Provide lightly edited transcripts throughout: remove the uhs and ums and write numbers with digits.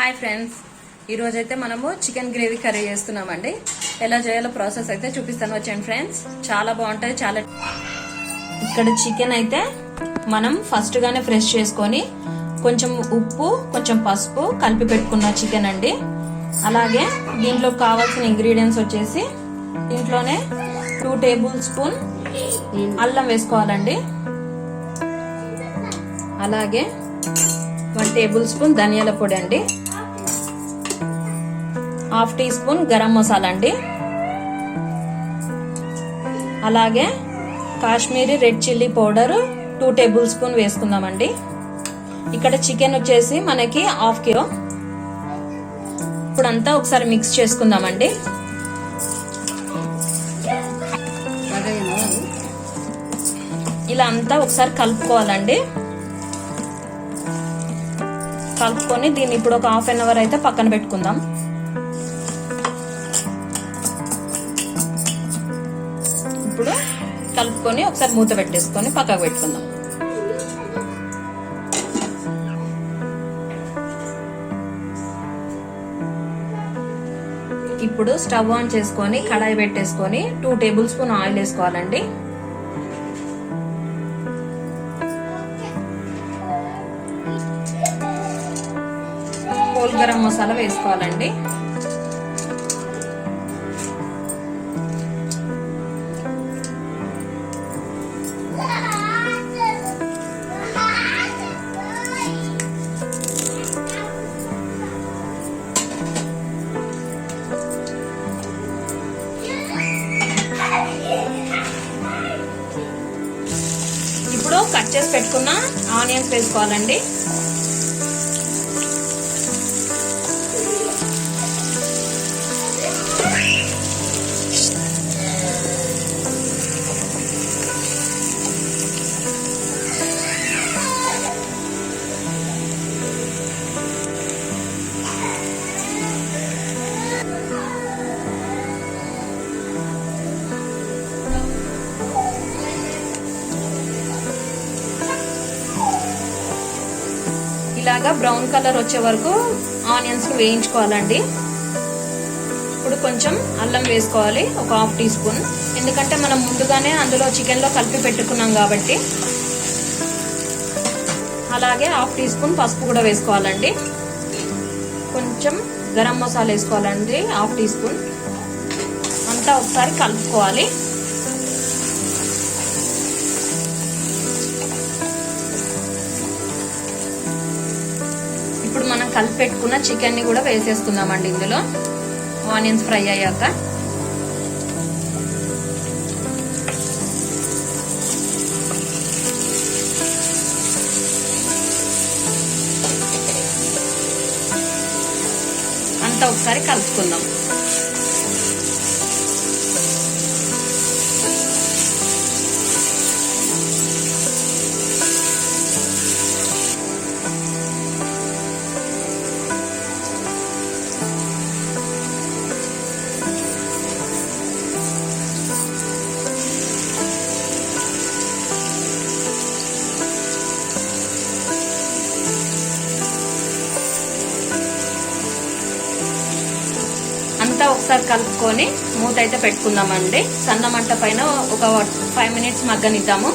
Hi friends, ఈరోజైతే మనము chicken gravy curry చేస్తున్నామండి. ఎలా చేయాలో ప్రాసెస్ అయితే చూపిస్తాను, వచ్చాను ఫ్రెండ్స్. చాలా బాగుంటుంది. చాలా ఇక్కడ చికెన్ అయితే మనం ఫస్ట్ గానే ఫ్రెష్ చేసుకొని కొంచెం ఉప్పు కొంచెం పసుపు కలిపి పెట్టుకున్న చికెన్ అండి. అలాగే దీంట్లో కావాల్సిన ఇంగ్రీడియంట్స్ వచ్చేసి దీంట్లోనే 2 టేబుల్ స్పూన్ అల్లం వేసుకోవాలండి. అలాగే 1 టేబుల్ స్పూన్ ధనియాల పొడి అండి, 1/2 టీ స్పూన్ గరం మసాలా అండి. అలాగే Kashmiri red chilli powder 2 table spoon వేసుకుందామండి. ఇక్కడ చికెన్ వచ్చేసి మనకి 1/2 కిలో. ఇప్పుడంతా ఒకసారి మిక్స్ చేసుకుందామండి. ఇలా అంతా ఒకసారి కలుపుకోవాలండి. కలుపుకొని దీన్ని ఇప్పుడు ఒక 1/2 అవర్ అయితే పక్కన పెట్టుకుందాం. ఇప్పుడు కలుపుకొని ఒకసారి మూత పెట్టేసుకొని పక్కకు పెట్టుకుందాం. ఇప్పుడు స్టవ్ ఆన్ చేసుకొని కడాయి పెట్టేసుకొని 2 టేబుల్ స్పూన్ ఆయిల్ వేసుకోవాలండి. హోల్ గరం మసాలా వేసుకోవాలండి. ఇప్పుడు కట్ చేసి పెట్టుకున్న ఆనియన్స్ వేసుకోవాలండి. ఇలాగా బ్రౌన్ కలర్ వచ్చే వరకు ఆనియన్స్ వేయించుకోవాలండి. ఇప్పుడు కొంచెం అల్లం వేసుకోవాలి, ఒక 1/2 టీ స్పూన్. ఎందుకంటే మనం ముందుగానే అందులో చికెన్ లో కలిపి పెట్టుకున్నాం కాబట్టి. అలాగే 1/2 టీ స్పూన్ పసుపు కూడా వేసుకోవాలండి. కొంచెం గరం మసాలా వేసుకోవాలండి, 1/2 టీ స్పూన్. అంతా ఒకసారి కలుపుకోవాలి. ఇప్పుడు మనం కలిపి పెట్టుకున్న చికెన్ ని కూడా వేసేసుకుందామండి ఇందులో, ఆనియన్స్ ఫ్రై అయ్యాక. అంతా ఒకసారి కలుపుకుందాం. అంతా ఒకసారి కలుపుకొని మూత అయితే పెట్టుకుందామండి. సన్న మంట పైన ఒక 5 మినిట్స్ మగ్గనిద్దాము.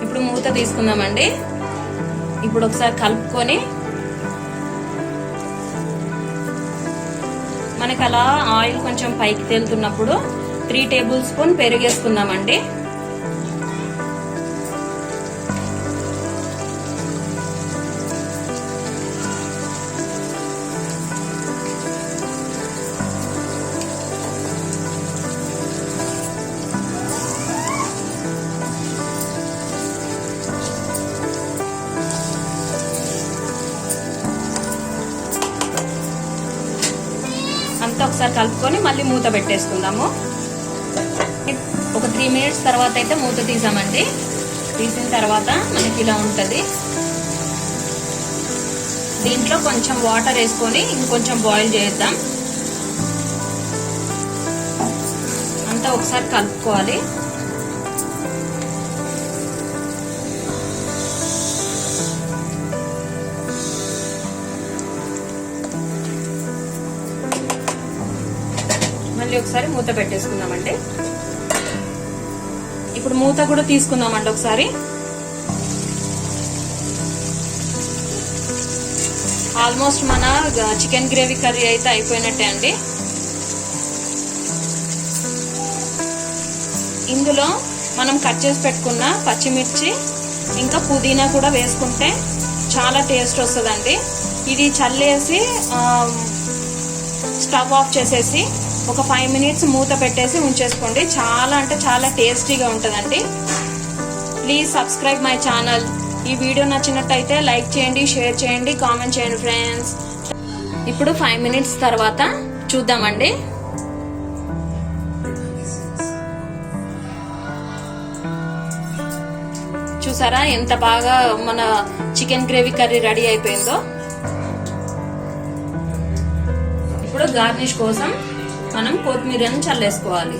ఇప్పుడు మూత తీసుకుందామండి. ఇప్పుడు ఒకసారి కలుపుకొని మనకి అలా ఆయిల్ కొంచెం పైకి తేలుతున్నప్పుడు 3 టేబుల్ స్పూన్ పెరుగేసుకుందామండి. అంతా ఒకసారి కలుపుకొని మళ్ళీ మూత పెట్టేసుకుందాము. ఒక 3 మినిట్స్ తర్వాత అయితే మూత తీసామండి. తీసిన తర్వాత మనకి ఇలా ఉంటుంది. దీంట్లో కొంచెం వాటర్ వేసుకొని ఇంకొంచెం బాయిల్ చేద్దాం. అంతా ఒకసారి కలుపుకోవాలి. ఒకసారి మూత పెట్టేసుకుందామండి. ఇప్పుడు మూత కూడా తీసుకుందామండి ఒకసారి. ఆల్మోస్ట్ మన చికెన్ గ్రేవీ కర్రీ అయితే అయిపోయినట్టే అండి. ఇందులో మనం కట్ చేసి పెట్టుకున్న పచ్చిమిర్చి ఇంకా పుదీనా కూడా వేసుకుంటే చాలా టేస్ట్ వస్తుందండి. ఇది చల్లేసి స్టవ్ ఆఫ్ చేసేసి ఒక 5 మినిట్స్ మూత పెట్టేసి ఉంచేసుకోండి. చాలా అంటే చాలా టేస్టీగా ఉంటుందండి. Please subscribe my channel. ఈ వీడియో నచ్చినట్టయితే లైక్ చేయండి, షేర్ చేయండి, కామెంట్ చేయండి ఫ్రెండ్స్. ఇప్పుడు 5 మినిట్స్ తర్వాత చూద్దామండి. చూసారా ఎంత బాగా మన చికెన్ గ్రేవీ కర్రీ రెడీ అయిపోయిందో. ఇప్పుడు గార్నిష్ కోసం మనం కొత్తిమీరని చల్లేసుకోవాలి.